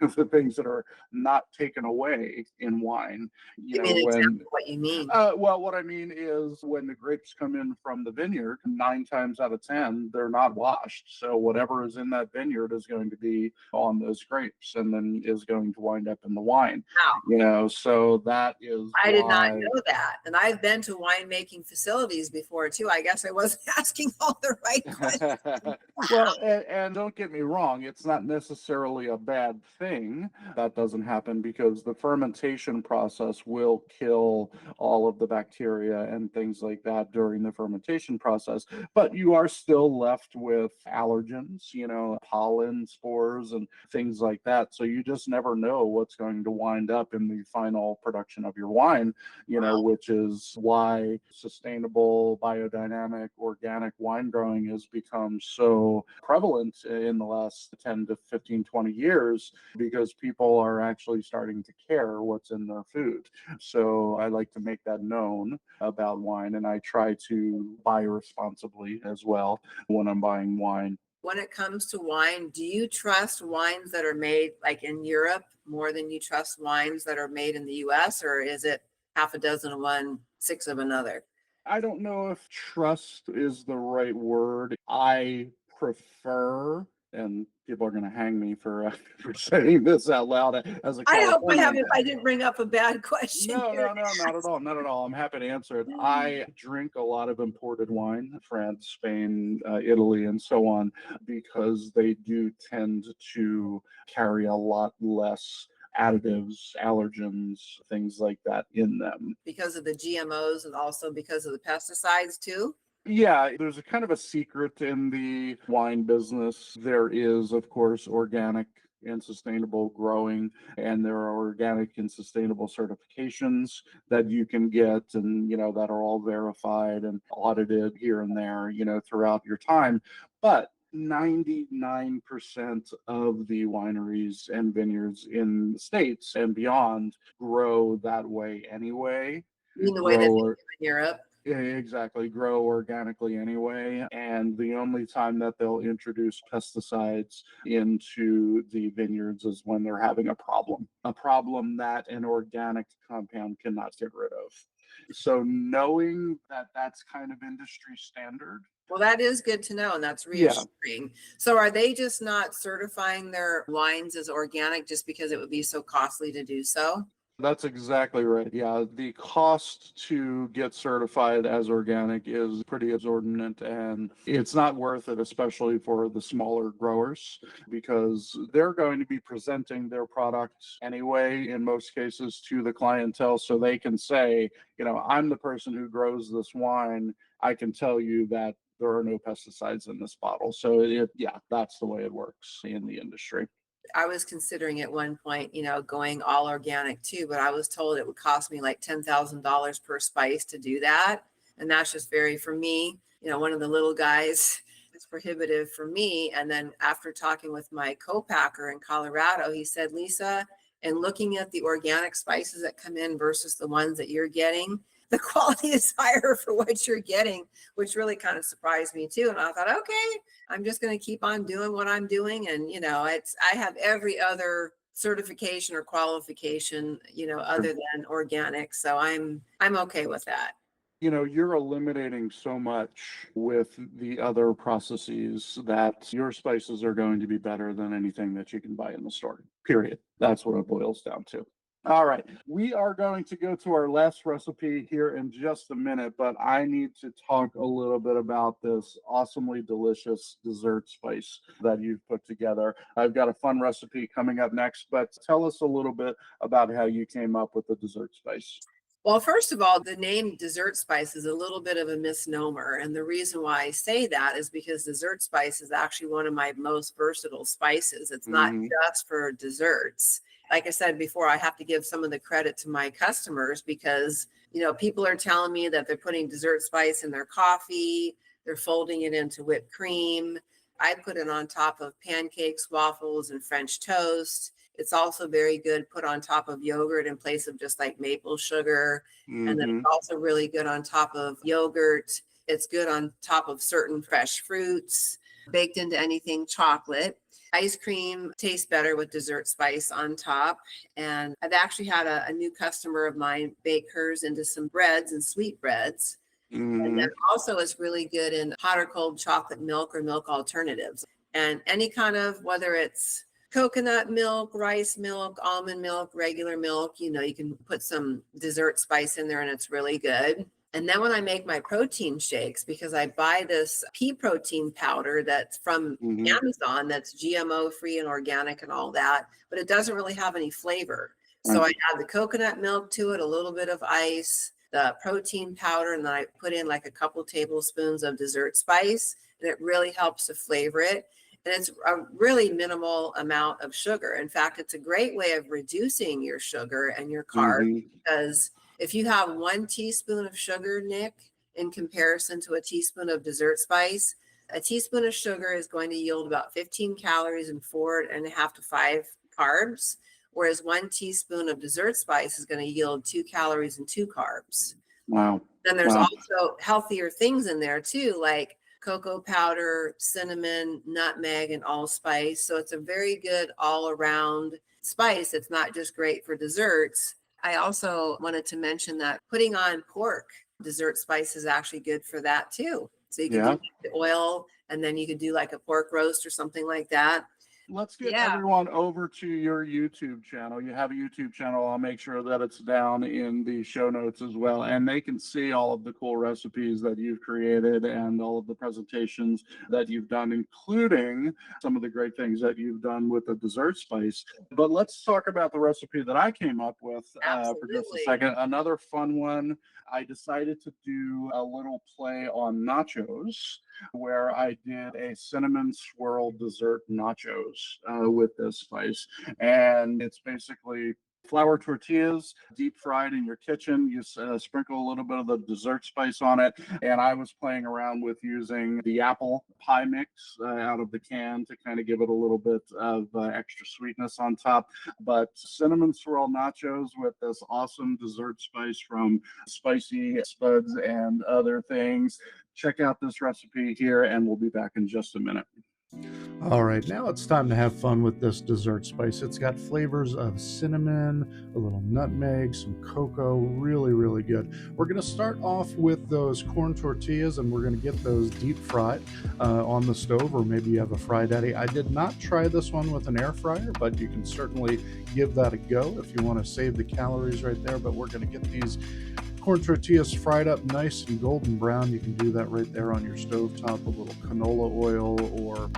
the things that are not taken away in wine. Give me an example of what you mean. Well, what I mean is when the grapes come in from the vineyard, 9 times out of 10, they're not washed. So whatever is in that vineyard is going to be on those grapes and then is going to wind up in the wine. Wow. So that is I did not why. know that. And I've been to winemaking facilities before too. I guess I wasn't asking all the right questions. Well, and don't get me wrong, it's not necessarily a bad thing that doesn't happen because the fermentation process will kill all of the bacteria and things like that during the fermentation process. But you are still left with allergens, pollen, spores, and things like that. So you just never know what's going to wind up in the final production of your wine, Wow. which is why sustainable, biodynamic, organic wine growing has become so prevalent in the last 10 to 15, 20 years because people are actually starting to care what's in their food. So I like to make that known about wine, and I try to buy responsibly as well when I'm buying wine. When it comes to wine, do you trust wines that are made like in Europe more than you trust wines that are made in the US, or is it half a dozen of one, six of another? I don't know if trust is the right word. I prefer and people are going to hang me for for saying this out loud as a I hope Californian. I didn't bring up a bad question No, here. no, no, not at all. Not at all. I'm happy to answer it. I drink a lot of imported wine, France, Spain, Italy, and so on, because they do tend to carry a lot less additives, allergens, things like that in them. Because of the GMOs and also because of the pesticides too. Yeah, there's a kind of a secret in the wine business. There is, of course, organic and sustainable growing, and there are organic and sustainable certifications that you can get, and that are all verified and audited here and there, throughout your time. But 99% of the wineries and vineyards in the States and beyond grow that way anyway. You mean the way that they do in Europe? Exactly, grow organically anyway. And the only time that they'll introduce pesticides into the vineyards is when they're having a problem that an organic compound cannot get rid of. So knowing that that's kind of industry standard. Well, that is good to know, and that's reassuring. Yeah. So are they just not certifying their wines as organic just because it would be so costly to do so? That's exactly right. Yeah, the cost to get certified as organic is pretty exorbitant, and it's not worth it, especially for the smaller growers, because they're going to be presenting their products anyway, in most cases, to the clientele, so they can say, I'm the person who grows this wine. I can tell you that there are no pesticides in this bottle. So that's the way it works in the industry. I was considering at one point, going all organic too, but I was told it would cost me like $10,000 per spice to do that. And that's just for me, one of the little guys, it's prohibitive for me. And then after talking with my co-packer in Colorado, he said, Lisa, and looking at the organic spices that come in versus the ones that you're getting, the quality is higher for what you're getting, which really kind of surprised me too. And I thought, okay, I'm just going to keep on doing what I'm doing. And, I have every other certification or qualification, other than organic. So I'm okay with that. You're eliminating so much with the other processes that your spices are going to be better than anything that you can buy in the store, period. That's what it boils down to. All right, we are going to go to our last recipe here in just a minute, but I need to talk a little bit about this awesomely delicious dessert spice that you've put together. I've got a fun recipe coming up next, but tell us a little bit about how you came up with the dessert spice. Well, first of all, the name dessert spice is a little bit of a misnomer. And the reason why I say that is because dessert spice is actually one of my most versatile spices. It's not just for desserts. Like I said before, I have to give some of the credit to my customers because, people are telling me that they're putting dessert spice in their coffee. They're folding it into whipped cream. I put it on top of pancakes, waffles, and French toast. It's also very good put on top of yogurt in place of just like maple sugar. And then it's also really good on top of yogurt. It's good on top of certain fresh fruits, baked into anything chocolate. Ice cream tastes better with dessert spice on top. And I've actually had a new customer of mine bake hers into some breads and sweet breads. And then also it's really good in hot or cold chocolate milk or milk alternatives. And any kind of, whether it's coconut milk, rice milk, almond milk, regular milk, you can put some dessert spice in there and it's really good. And then when I make my protein shakes, because I buy this pea protein powder that's from Amazon, that's GMO free and organic and all that, but it doesn't really have any flavor. So I add the coconut milk to it, a little bit of ice, the protein powder, and then I put in like a couple tablespoons of dessert spice, and it really helps to flavor it. And it's a really minimal amount of sugar. In fact, it's a great way of reducing your sugar and your carbs because if you have 1 teaspoon of sugar, Nick, in comparison to a teaspoon of dessert spice, a teaspoon of sugar is going to yield about 15 calories and 4.5 to 5 carbs, whereas 1 teaspoon of dessert spice is going to yield 2 calories and 2 carbs. Wow. Then there's also healthier things in there too, like cocoa powder, cinnamon, nutmeg, and allspice. So it's a very good all-around spice. It's not just great for desserts. I also wanted to mention that putting on pork dessert spice is actually good for that too. So you can do the oil, and then you could do like a pork roast or something like that. Let's get everyone over to your YouTube channel. You have a YouTube channel. I'll make sure that it's down in the show notes as well. And they can see all of the cool recipes that you've created and all of the presentations that you've done, including some of the great things that you've done with the dessert spice. But let's talk about the recipe that I came up with for just a second. Another fun one. I decided to do a little play on nachos, where I did a cinnamon swirl dessert nachos with this spice. And it's basically flour tortillas, deep fried in your kitchen. You sprinkle a little bit of the dessert spice on it. And I was playing around with using the apple pie mix out of the can to kind of give it a little bit of extra sweetness on top. But cinnamon swirl nachos with this awesome dessert spice from Spicy Spuds and Other Things. Check out this recipe here, and we'll be back in just a minute. All right, now it's time to have fun with this dessert spice. It's got flavors of cinnamon, a little nutmeg, some cocoa, really, really good. We're going to start off with those corn tortillas, and we're going to get those deep fried on the stove, or maybe you have a fry daddy. I did not try this one with an air fryer, but you can certainly give that a go if you want to save the calories right there. But we're going to get these corn tortillas fried up nice and golden brown. You can do that right there on your stove top. A little canola oil or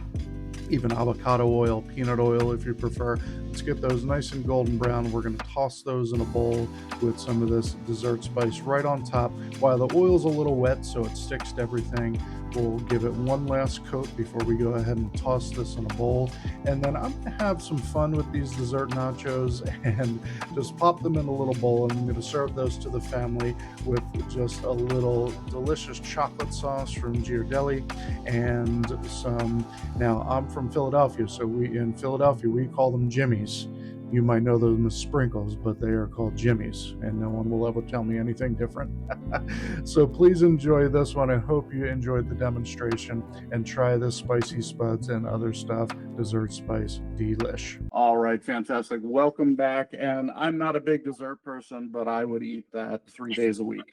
even avocado oil, peanut oil if you prefer. Let's get those nice and golden brown. We're going to toss those in a bowl with some of this dessert spice right on top. While the oil's a little wet so it sticks to everything, we'll give it one last coat before we go ahead and toss this in a bowl. And then I'm going to have some fun with these dessert nachos and just pop them in a little bowl. And I'm going to serve those to the family with just a little delicious chocolate sauce from Ghirardelli and some, now I'm from Philadelphia, so in Philadelphia we call them Jimmy's. You might know them as sprinkles, but they are called Jimmy's, and no one will ever tell me anything different. So please enjoy this one. I hope you enjoyed the demonstration and try this Spicy Spuds and Other Stuff dessert spice delish. All right, fantastic. Welcome back. And I'm not a big dessert person, but I would eat that 3 days a week.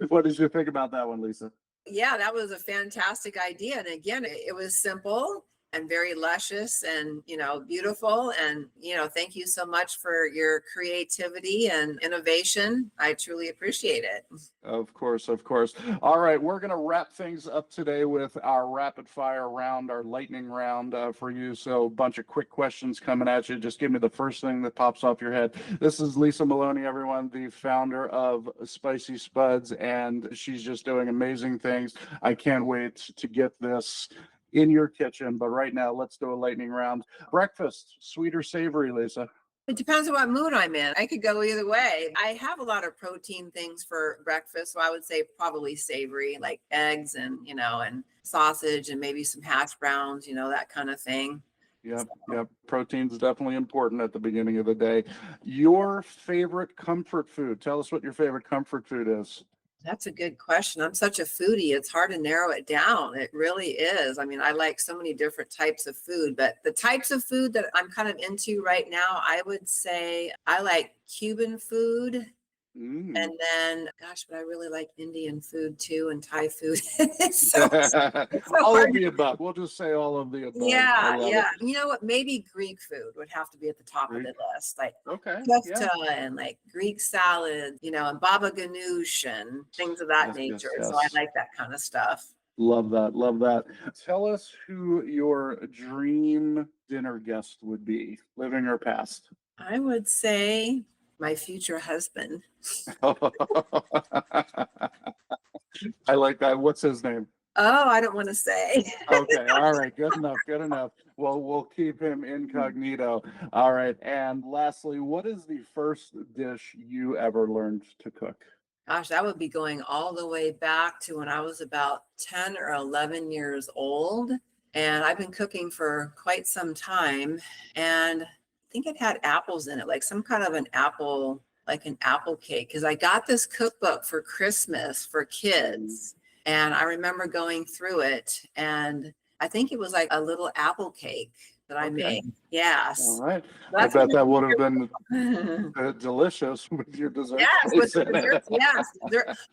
What did you think about that one, Lisa? Yeah, that was a fantastic idea. And again, it was simple and very luscious and, beautiful. And, thank you so much for your creativity and innovation. I truly appreciate it. Of course, of course. All right, we're going to wrap things up today with our rapid fire round, our lightning round for you. So a bunch of quick questions coming at you. Just give me the first thing that pops off your head. This is Lisa Maloney, everyone, the founder of Spicy Spuds, and she's just doing amazing things. I can't wait to get this in your kitchen. But right now, let's do a lightning round. Breakfast, sweet or savory, Lisa? It depends on what mood I'm in. I could go either way. I have a lot of protein things for breakfast, so I would say probably savory, like eggs and, and sausage and maybe some hash browns, that kind of thing. Yep. Protein's definitely important at the beginning of the day. Your favorite comfort food. Tell us what your favorite comfort food is. That's a good question. I'm such a foodie. It's hard to narrow it down. It really is. I mean, I like so many different types of food, but the types of food that I'm kind of into right now, I would say I like Cuban food. And then, but I really like Indian food too, and Thai food. so all of the above. We'll just say all of the above. Yeah. You know what? Maybe Greek food would have to be at the top of the list, like kofta and like Greek salad, and baba ganoush and things of that nature. Yes. So I like that kind of stuff. Love that. Tell us who your dream dinner guest would be, living or past. I would say my future husband. I like that. What's his name? Oh, I don't want to say. Okay. All right. Good enough. Well, we'll keep him incognito. All right. And lastly, what is the first dish you ever learned to cook? Gosh, that would be going all the way back to when I was about 10 or 11 years old. And I've been cooking for quite some time. And I think it had apples in it, like some kind of an apple, like an apple cake. Because I got this cookbook for Christmas for kids. And I remember going through it. And I think it was like a little apple cake. that I Okay. make. Yes. All right. I That's bet what that would have been it- delicious with your dessert. Yes, with the spice in it. desserts, yes.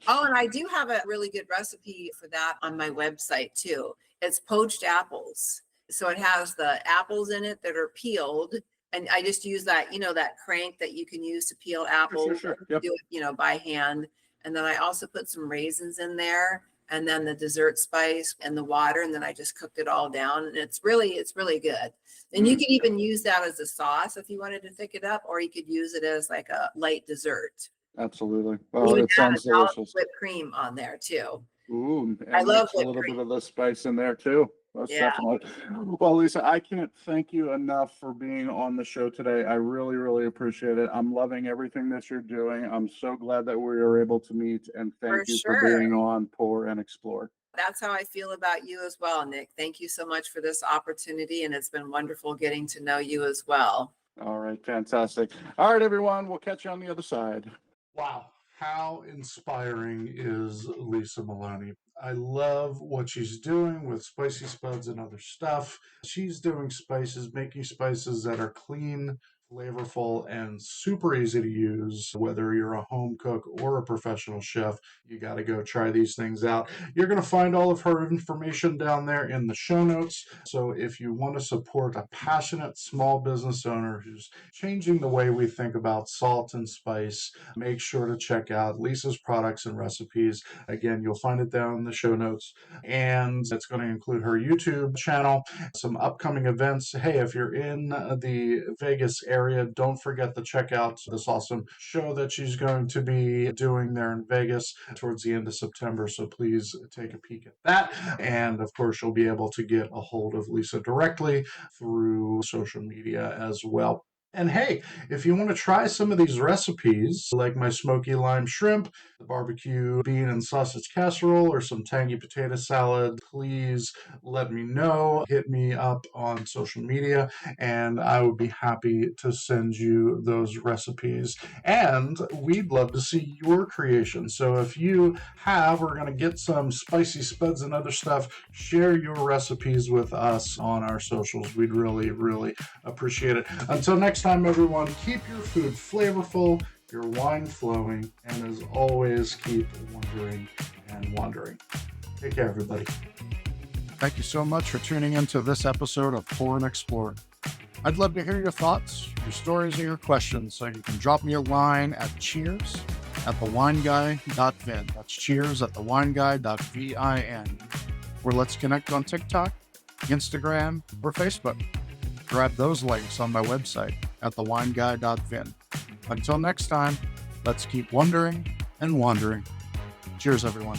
Oh, and I do have a really good recipe for that on my website too. It's poached apples. So it has the apples in it that are peeled. And I just use that, that crank that you can use to peel apples. Sure. Yep. Do it, by hand. And then I also put some raisins in there, and then the dessert spice and the water. And then I just cooked it all down. And it's really good. And you can even use that as a sauce if you wanted to thick it up, or you could use it as like a light dessert. Absolutely. You Well, would it add sounds a dollop of delicious. whipped cream on there too. Ooh, I and love mix a whipped little cream. bit of the spice in there too. Most Yeah. definitely. Well, Lisa, I can't thank you enough for being on the show today. I really, really appreciate it. I'm loving everything that you're doing. I'm so glad that we were able to meet, and For thank you for sure. being on Pour and Explore. That's how I feel about you as well, Nick. Thank you so much for this opportunity, and it's been wonderful getting to know you as well. All right, fantastic. All right, everyone, we'll catch you on the other side. Wow, how inspiring is Lisa Maloney? I love what she's doing with Spicy Spuds and Other Stuff. She's doing spices, making spices that are clean, flavorful, and super easy to use. Whether you're a home cook or a professional chef, you got to go try these things out. You're going to find all of her information down there in the show notes. So if you want to support a passionate small business owner who's changing the way we think about salt and spice, make sure to check out Lisa's products and recipes. Again, you'll find it down in the show notes. And it's going to include her YouTube channel, some upcoming events. Hey, if you're in the Vegas area, don't forget to check out this awesome show that she's going to be doing there in Vegas towards the end of September. So please take a peek at that. And of course, you'll be able to get a hold of Lisa directly through social media as well. And hey, if you want to try some of these recipes, like my smoky lime shrimp, the barbecue bean and sausage casserole, or some tangy potato salad, please let me know. Hit me up on social media, and I would be happy to send you those recipes. And we'd love to see your creation. So if you have, we're going to get some Spicy Spuds and Other Stuff, share your recipes with us on our socials. We'd really, really appreciate it. Until next time, everyone, keep your food flavorful, your wine flowing, and as always, keep wondering and wandering. Take care, everybody. Thank you so much for tuning into this episode of Pour and Explore. I'd love to hear your thoughts, your stories, and your questions, so you can drop me a line at cheers@thewineguy.vin. That's cheers@thewineguy.vin. Or let's connect on TikTok, Instagram, or Facebook. Grab those links on my website at thewineguy.vin. Until next time, let's keep wondering and wandering. Cheers, everyone.